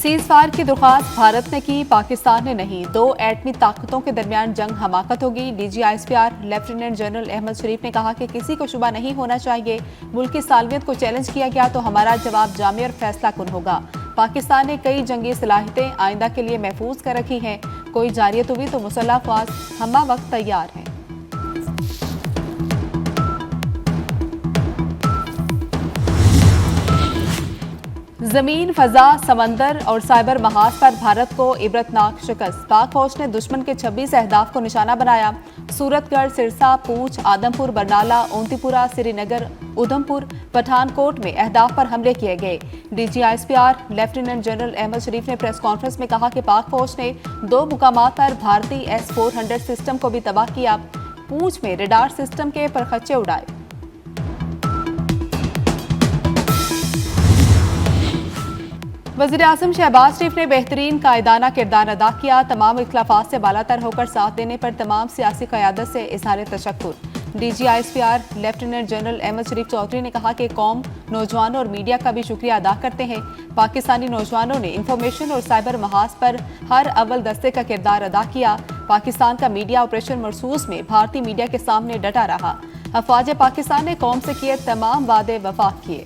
Cease fire की दरख्वास्त भारत ने की, पाकिस्तान ने नहीं। दो एटमी ताकतों के दरमियान जंग हमाकत होगी। DGISPR लेफ्टिनेंट जनरल अहमद शरीफ ने कहा कि किसी को शुबा नहीं होना चाहिए, मुल्क की सालमियत को चैलेंज किया गया तो हमारा जवाब जामे और फैसला कुन होगा। पाकिस्तान ने कई जंगी सलाहियतें आइंदा के लिए महफूज कर रखी हैं। कोई जारियत हुई तो मुसल्लह अफवाज हमा वक्त तैयार हैं। जमीन, फजा, समंदर और साइबर महाज पर भारत को इबरतनाक शिकस्त। पाक फौज ने दुश्मन के 26 अहदाफ को निशाना बनाया। सूरतगढ़, सिरसा, पूंछ, आदमपुर, बरनाला, ओंतीपुरा, श्रीनगर, उधमपुर, पठानकोट में अहदाफ पर हमले किए गए। DGISPR लेफ्टिनेंट जनरल अहमद शरीफ ने प्रेस कॉन्फ्रेंस में कहा कि पाक फौज ने 2 मुकामात पर भारतीय S-400 सिस्टम को भी तबाह किया। पूंछ में रडार सिस्टम के परखच्चे उड़ाए। वज़ीर-ए-आज़म शहबाज शरीफ ने बेहतरीन कायदाना किरदार अदा किया। तमाम इख्लाफात से बालातर होकर साथ देने पर तमाम सियासी क़यादत से इज़हार तशक्कुर। DGISPR लेफ्टिनेंट जनरल अहमद शरीफ चौधरी ने कहा कि कौम, नौजवानों और मीडिया का भी शुक्रिया अदा करते हैं। पाकिस्तानी नौजवानों ने इंफॉर्मेशन और साइबर महाज पर हर अव्वल दस्ते का किरदार अदा किया। पाकिस्तान का मीडिया ऑपरेशन मरसूस में भारतीय मीडिया के सामने डटा रहा। अफवाज पाकिस्तान ने कौम से किए तमाम वादे वफा किए।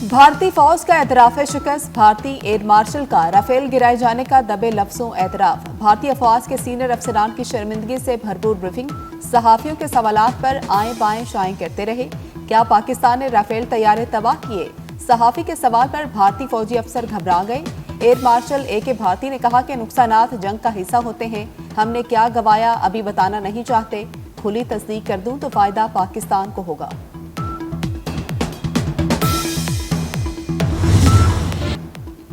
भारतीय फौज का एतराफ़ शिकस्त। भारतीय एयर मार्शल का राफेल गिराए जाने का दबे लफ्जों एतराफ़। भारतीय अफवाज के सीनियर अफसरान की शर्मिंदगी से भरपूर ब्रीफिंग। सहाफ़ियों के सवालात पर आए बाएं शाएं करते रहे। क्या पाकिस्तान ने राफेल तैयारे तबाह किए? सहाफ़ी के सवाल पर भारतीय फौजी अफसर घबरा गए। एयर मार्शल AK भारती ने कहा कि नुकसानात जंग का हिस्सा होते हैं। हमने क्या गंवाया अभी बताना नहीं चाहते। खुली तस्दीक कर दूं तो फायदा पाकिस्तान को होगा।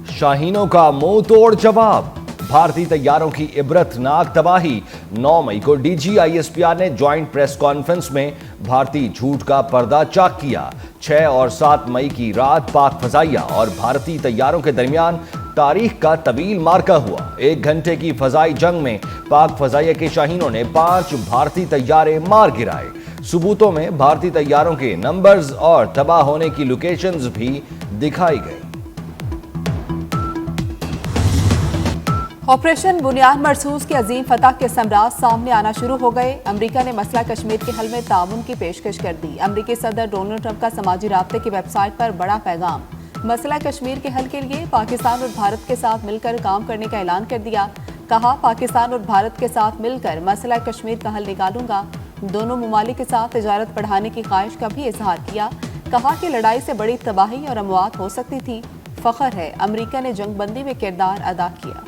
शाहीनों का मुंह तोड़ जवाब। भारतीय तैयारों की इबरतनाक तबाही। 9 मई को DGISPR ने ज्वाइंट प्रेस कॉन्फ्रेंस में भारतीय झूठ का पर्दा चाक किया। 6 और 7 मई की रात पाक फजाइया और भारतीय तैयारों के दरमियान तारीख का तवील मार्का हुआ। 1 घंटे की फजाई जंग में पाक फजाइया के शाहीनों ने 5 भारतीय तैयारे मार गिराए। सबूतों में भारतीय तैयारों के नंबर्स और तबाह होने की लोकेशंस भी दिखाई गई। ऑपरेशन बुनियाद मरसूस के अजीम फतह के समराज सामने आना शुरू हो गए। अमेरिका ने मसला कश्मीर के हल में ताउन की पेशकश कर दी। अमेरिकी सदर डोनाल्ड ट्रंप का समाजी राब्ते की वेबसाइट पर बड़ा पैगाम। मसला कश्मीर के हल के लिए पाकिस्तान और भारत के साथ मिलकर काम करने का ऐलान कर दिया। कहा, पाकिस्तान और भारत के साथ मिलकर मसला कश्मीर का हल निकालूंगा। दोनों ममालिक के साथ तिजारत बढ़ाने की ख्वाहिश का भी इजहार किया। कहा कि लड़ाई से बड़ी तबाही और अमवात हो सकती थी। फख्र है अमेरिका ने जंगबंदी में किरदार अदा किया।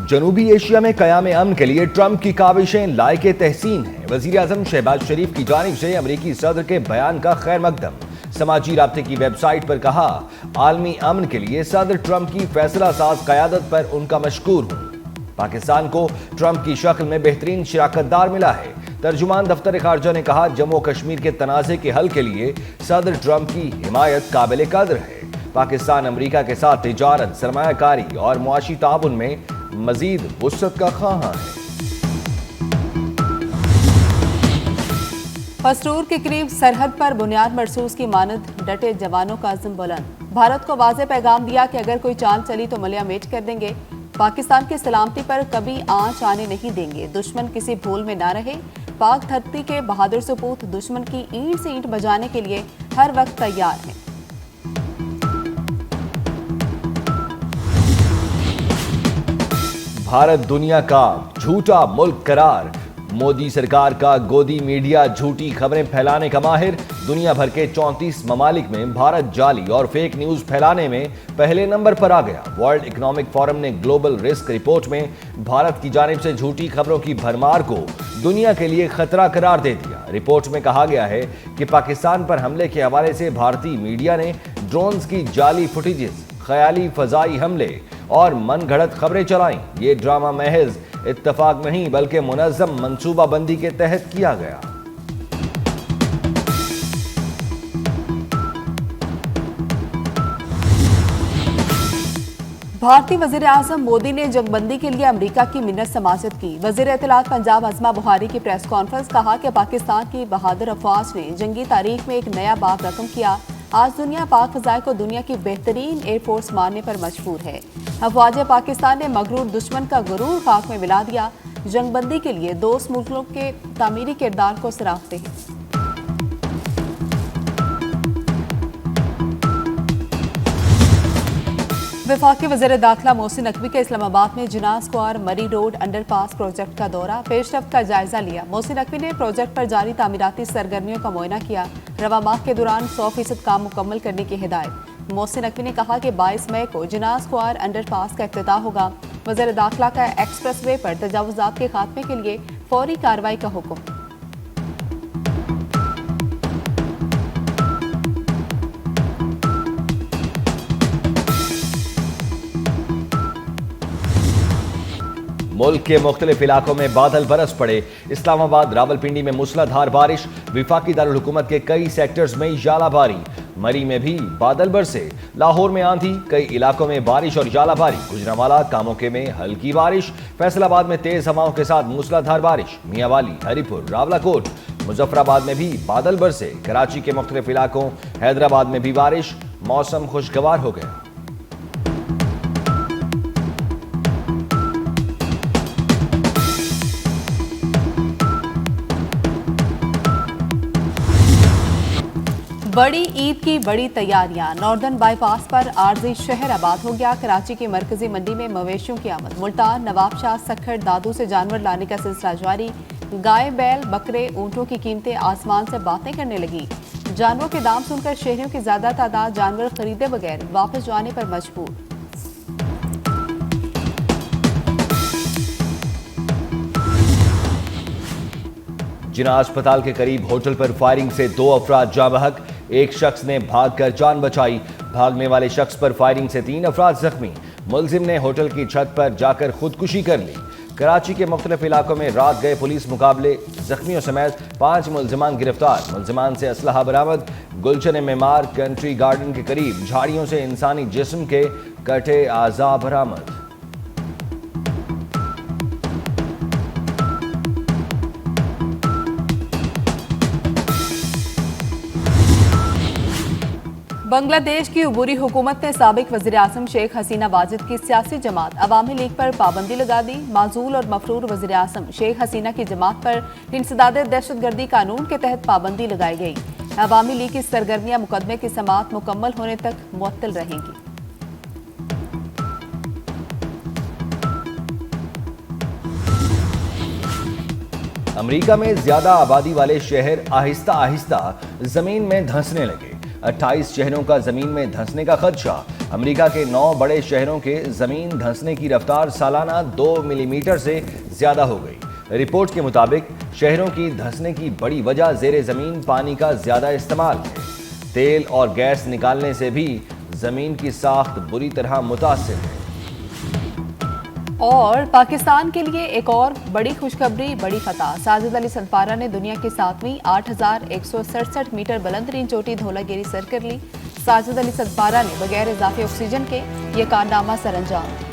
जनूबी एशिया में क़याम अमन के लिए ट्रंप की काविशें लायके तहसीन हैं। वज़ीर-ए-आज़म शहबाज शरीफ की जानिब से अमरीकी सदर के बयान का खैर मकदम। समाजी राब्ते की वेबसाइट पर कहा, आलमी अमन के लिए सदर ट्रंप की फैसला साज क़यादत पर उनका मशकूर हूँ। पाकिस्तान को ट्रंप की शक्ल में बेहतरीन शिराकतदार मिला है। तर्जुमान दफ्तर खारजा ने कहा, जम्मू कश्मीर के तनाज़े के हल के लिए सदर ट्रंप की हिमायत काबिल कदर है। पाकिस्तान अमरीका के साथ तिजारत, सरमायाकारी और मुआशी ताउन में मजीद वुसअत का ख्वाहां है। पस्तूर के करीब सरहद पर बुनियाद मरसूस की मानद डटे जवानों का अज़्म बुलंद। भारत को वाज़ेह पैगाम दिया कि अगर कोई चाल चली तो मलिया मेट कर देंगे। पाकिस्तान की सलामती पर कभी आंच आने नहीं देंगे। दुश्मन किसी भूल में ना रहे। पाक धरती के बहादुर सपूत दुश्मन की ईंट से ईंट बजाने के लिए हर वक्त तैयार हैं। भारत दुनिया का झूठा मुल्क करार। मोदी सरकार का गोदी मीडिया झूठी खबरें फैलाने का माहिर। दुनिया भर के 34 ममालिक में भारत जाली और फेक न्यूज फैलाने में पहले नंबर पर आ गया। वर्ल्ड इकोनॉमिक फोरम ने ग्लोबल रिस्क रिपोर्ट में भारत की जानिब से झूठी खबरों की भरमार को दुनिया के लिए खतरा करार दे दिया। रिपोर्ट में कहा गया है कि पाकिस्तान पर हमले के हवाले से भारतीय मीडिया ने ड्रोन्स की जाली फुटेजेस, ख्याली फजाई हमले और मनगढ़ंत खबरें चलाई। ये ड्रामा महज इत्तफाक नहीं बल्कि मुनज़्ज़म मंसूबाबंदी के तहत किया गया। भारतीय वजीर आजम मोदी ने जंगबंदी के लिए अमेरिका की मिन्नत समाजत की। वजीर इत्तलात पंजाब अज़मा बुहारी की प्रेस कॉन्फ्रेंस कहा कि पाकिस्तान की बहादुर अफवाज ने जंगी तारीख में एक नया बाब रकम किया। आज दुनिया पाक फजाए को दुनिया की बेहतरीन एयरफोर्स मानने पर मजबूर है। अफवाज पाकिस्तान ने मगरूर दुश्मन का गुरूर खाक में मिला दिया। जंगबंदी के लिए दोस्त मुल्कों के तामीरी किरदार को सराहते हैं। वफाकी वज़ीर दाखिला मोहसिन नकवी के इस्लामाबाद में जिन्ना स्क्वायर मरी रोड अंडरपास प्रोजेक्ट का दौरा पेशरफ्त का जायजा लिया। मोहसिन नकवी ने प्रोजेक्ट पर जारी तामीराती सरगर्मियों का मुआयना किया। रवा माह के दौरान 100% काम मुकम्मल करने की हिदायत। मोहसिन नकवी ने कहा कि 22 मई को जिन्ना स्क्वायर अंडरपास का इफ्तिताह होगा। वज़ीर दाखिला का एक्सप्रेस वे पर तजावुज़ात के खात्मे के लिए फौरी कार्रवाई का हुक्म। मुल्क के मुख्तलिफ इलाकों में बादल बरस पड़े। इस्लामाबाद रावलपिंडी में मूसलाधार बारिश, विफाकी दारुल हुकूमत के कई सेक्टर्स में यालाबारी। मरी में भी बादल बरसे। लाहौर में आंधी, कई इलाकों में बारिश और यालाबारी। गुजरांवाला कामोके में हल्की बारिश। फैसलाबाद में तेज हवाओं के साथ मूसलाधार बारिश। मियांवाली, हरीपुर, रावलाकोट, मुजफ्फराबाद में भी बादल बरसे। कराची के मुख्तलिफ इलाकों, हैदराबाद में भी बारिश। मौसम खुशगवार हो गया। बड़ी ईद की बड़ी तैयारियां। नॉर्दर्न बाईपास पर आरजी शहर आबाद हो गया। कराची की मरकजी मंडी में मवेशियों की आमद। मुल्तान, नवाबशाह, सखर, दादू से जानवर लाने का सिलसिला जारी। गाय, बैल, बकरे, ऊंटों की कीमतें आसमान से बातें करने लगी। जानवरों के दाम सुनकर शहरियों की ज्यादा तादाद जानवर खरीदे बगैर वापस जाने पर मजबूर। जिन्ना अस्पताल के करीब होटल पर फायरिंग से 2 अफराद जाँ बहक। एक शख्स ने भागकर जान बचाई। भागने वाले शख्स पर फायरिंग से 3 अफराद जख्मी। मुलजिम ने होटल की छत पर जाकर खुदकुशी कर ली। कराची के मुख्तलिफ इलाकों में रात गए पुलिस मुकाबले। जख्मियों समेत 5 मुलजिमान गिरफ्तार। मुलजिमान से असलहा बरामद। गुलशन मेमार कंट्री गार्डन के करीब झाड़ियों से इंसानी जिस्म के कटे आज़ा बरामद। बांग्लादेश की उबूरी हुकूमत ने साबिक वज़ीर आज़म शेख हसीना वाजिद की सियासी जमात अवामी लीग पर पाबंदी लगा दी। माजूल और मफरूर वज़ीर आज़म शेख हसीना की जमात पर इंसदाद दहशतगर्दी कानून के तहत पाबंदी लगाई गई। अवामी लीग की सरगर्मियां मुकदमे की समाअत मुकम्मल होने तक मुअत्तल रहेंगी। अमेरिका में ज्यादा आबादी वाले शहर आहिस्ता आहिस्ता जमीन में धंसने लगे। 28 शहरों का जमीन में धंसने का खदशा। अमेरिका के 9 बड़े शहरों के जमीन धंसने की रफ्तार सालाना 2 मिलीमीटर से ज्यादा हो गई। रिपोर्ट के मुताबिक शहरों की धंसने की बड़ी वजह जेर जमीन पानी का ज्यादा इस्तेमाल है। तेल और गैस निकालने से भी जमीन की साख्त बुरी तरह मुतासिर है। और पाकिस्तान के लिए एक और बड़ी खुशखबरी, बड़ी फतह। साजिद अली सदपारा ने दुनिया की 7वीं 8,167 मीटर बुलंदतरीन चोटी धौलागिरी सर कर ली। साजिद अली सदपारा ने बगैर इजाफी ऑक्सीजन के यह कारनामा सरअंजाम दिया।